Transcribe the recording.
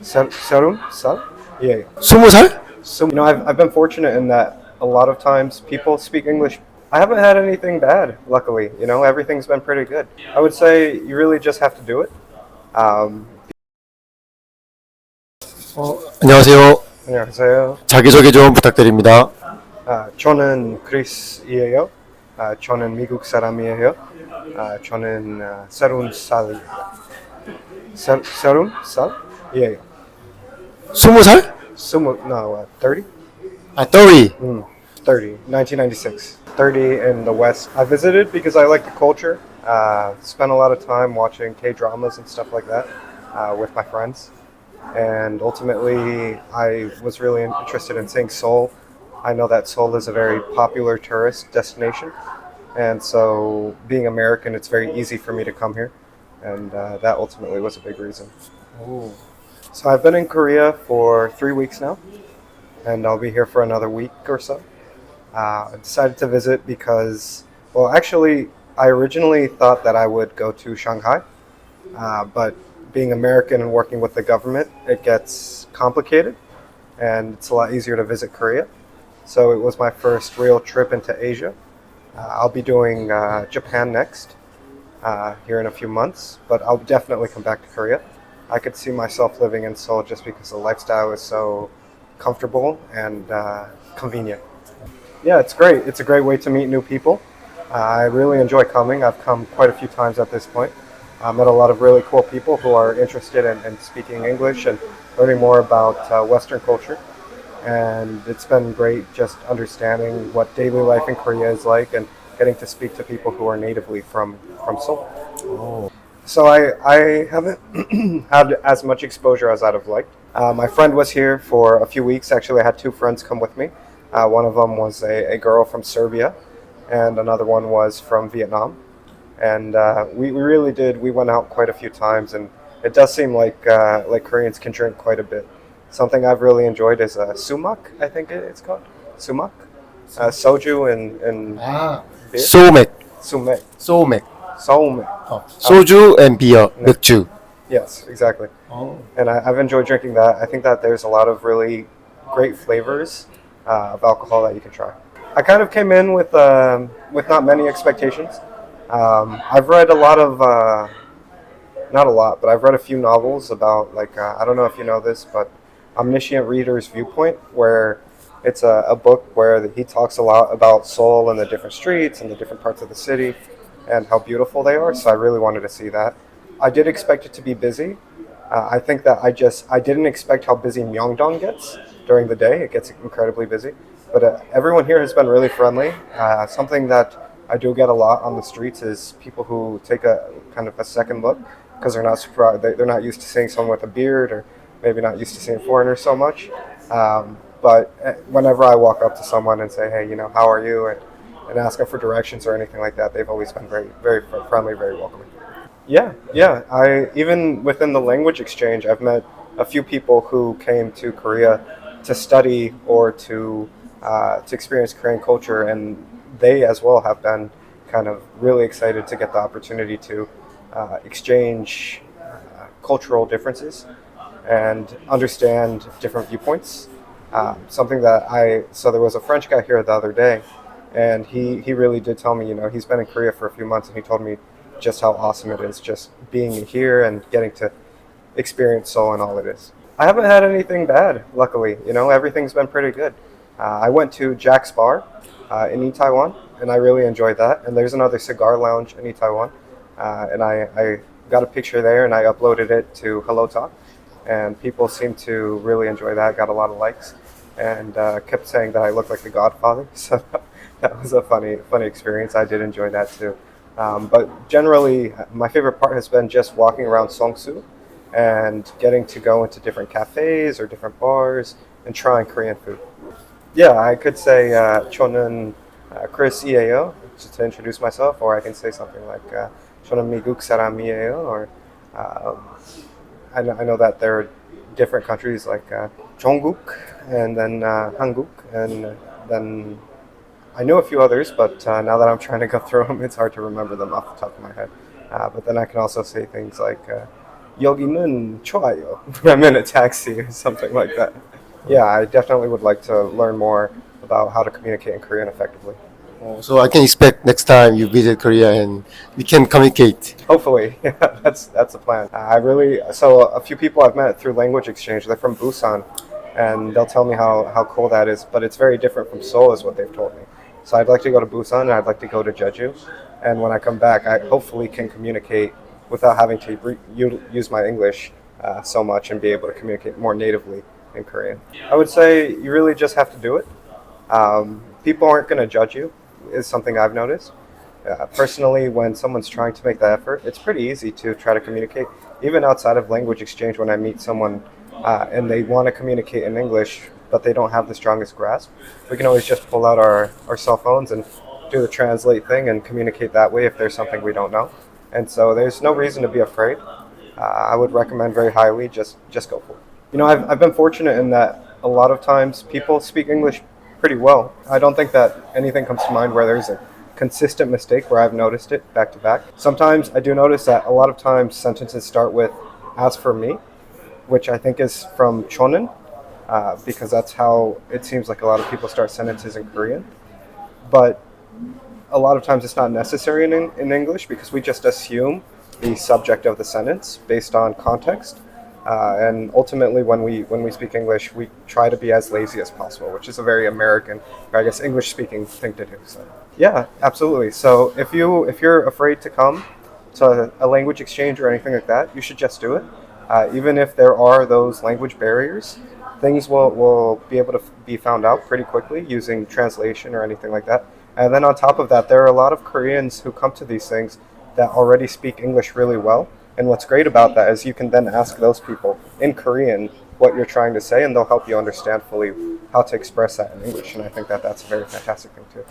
Serum? Sal? Yeah. 20살? So, I've been fortunate in that a lot of times people speak English. I haven't had anything bad, luckily. Everything's been pretty good. I would say you really just have to do it. Um, 안녕하세요. 안녕하세요. 자기소개 좀 부탁드립니다. 저는 크리스이에요. 저는 미국 사람이에요. 저는 서른 살입니다. 서른 살이에요. 20살? No, 30? 30. 30, 1996. 30 in the West. I visited because I like the culture. Spent a lot of time watching K-dramas and stuff like that with my friends. And ultimately, I was really interested in seeing Seoul. I know that Seoul is a very popular tourist destination. And so, being American, it's very easy for me to come here. And that ultimately was a big reason. 오. So I've been in Korea for 3 weeks now. And I'll be here for another week or so. I decided to visit because, actually, I originally thought that I would go to Shanghai, but being American and working with the government, it gets complicated, and it's a lot easier to visit Korea. So it was my first real trip into Asia. I'll be doing Japan next, here in a few months, but I'll definitely come back to Korea. I could see myself living in Seoul just because the lifestyle is so comfortable and convenient. Yeah, it's great. It's a great way to meet new people. I really enjoy coming. I've come quite a few times at this point. I met a lot of really cool people who are interested in speaking English and learning more about Western culture. And it's been great just understanding what daily life in Korea is like and getting to speak to people who are natively from Seoul. 오. So I haven't had as much exposure as I'd have liked. My friend was here for a few weeks. Actually, I had 2 friends come with me. One of them was a girl from Serbia, and another one was from Vietnam. And we really did. We went out quite a few times, and it does seem like Koreans can drink quite a bit. Something I've really enjoyed is sumak. I think it's called sumak, soju and beer. 소맥. Sumek. 소맥. Soulmate. 소주 and beer. 맥주. Yes, exactly. 어. And I've enjoyed drinking that. I think that there's a lot of really great flavors of alcohol that you can try. I kind of came in with not many expectations. I've read a lot of, not a lot, but I've read a few novels about, I don't know if you know this, but Omniscient Reader's Viewpoint, where it's a book where he talks a lot about Seoul and the different streets and the different parts of the city and how beautiful they are, so I really wanted to see that. I did expect it to be busy. I think that I didn't expect how busy Myeongdong gets during the day. It gets incredibly busy. But everyone here has been really friendly. Something that I do get a lot on the streets is people who take a kind of a second look because they're not used to seeing someone with a beard or maybe not used to seeing foreigners so much. But whenever I walk up to someone and say, hey, how are you? And ask them for directions or anything like that, they've always been very, very friendly, very welcoming. Yeah. Even within the language exchange, I've met a few people who came to Korea to study or to experience Korean culture, and they as well have been kind of really excited to get the opportunity to exchange cultural differences and understand different viewpoints. So there was a French guy here the other day, and he really did tell me, he's been in Korea for a few months, and he told me just how awesome it is just being here and getting to experience Seoul and all it is. I haven't had anything bad, luckily. Everything's been pretty good. I went to Jack's Bar in Itaewon, and I really enjoyed that. And there's another cigar lounge in Itaewon, and I got a picture there, and I uploaded it to Hello Talk, and people seemed to really enjoy that. Got a lot of likes, and kept saying that I look like the Godfather. So that was a funny experience. I did enjoy that too. But generally, my favorite part has been just walking around Seongsu and getting to go into different cafes or different bars and trying Korean food. Yeah, I could say 저는 크리스이에요, just to introduce myself, or I can say something like 저는 미국 사람이에요, or I know that there are different countries like Jonguk and then Hanguk, and then I knew a few others, but now that I'm trying to go through them, it's hard to remember them off the top of my head. But then I can also say things like 여기는 좋아요. I'm in a taxi or something like that. Yeah, I definitely would like to learn more about how to communicate in Korean effectively. So I can expect next time you visit Korea and we can communicate. Hopefully, yeah, that's the plan. So a few people I've met through language exchange, they're from Busan, and they'll tell me how cool that is, but it's very different from Seoul is what they've told me. So I'd like to go to Busan and I'd like to go to Jeju, and when I come back, I hopefully can communicate without having to use my English so much and be able to communicate more natively in Korean. I would say you really just have to do it. People aren't going to judge you, is something I've noticed. Personally, when someone's trying to make the effort, it's pretty easy to try to communicate. Even outside of language exchange, when I meet someone and they want to communicate in English, but they don't have the strongest grasp, we can always just pull out our cell phones and do the translate thing and communicate that way if there's something we don't know. And so there's no reason to be afraid. I would recommend very highly, just go for it. You know, I've been fortunate in that a lot of times people speak English pretty well. I don't think that anything comes to mind where there's a consistent mistake where I've noticed it back to back. Sometimes I do notice that a lot of times sentences start with "as for me," which I think is from Chonin, because that's how it seems like a lot of people start sentences in Korean. But a lot of times it's not necessary in English because we just assume the subject of the sentence based on context. And ultimately, when we speak English, we try to be as lazy as possible, which is a very American, or I guess English-speaking thing to do. So, yeah, absolutely. So if you're afraid to come to a language exchange or anything like that, you should just do it. Even if there are those language barriers, things will be able to be found out pretty quickly using translation or anything like that. And then on top of that, there are a lot of Koreans who come to these things that already speak English really well. And what's great about that is you can then ask those people in Korean what you're trying to say, and they'll help you understand fully how to express that in English. And I think that that's a very fantastic thing too.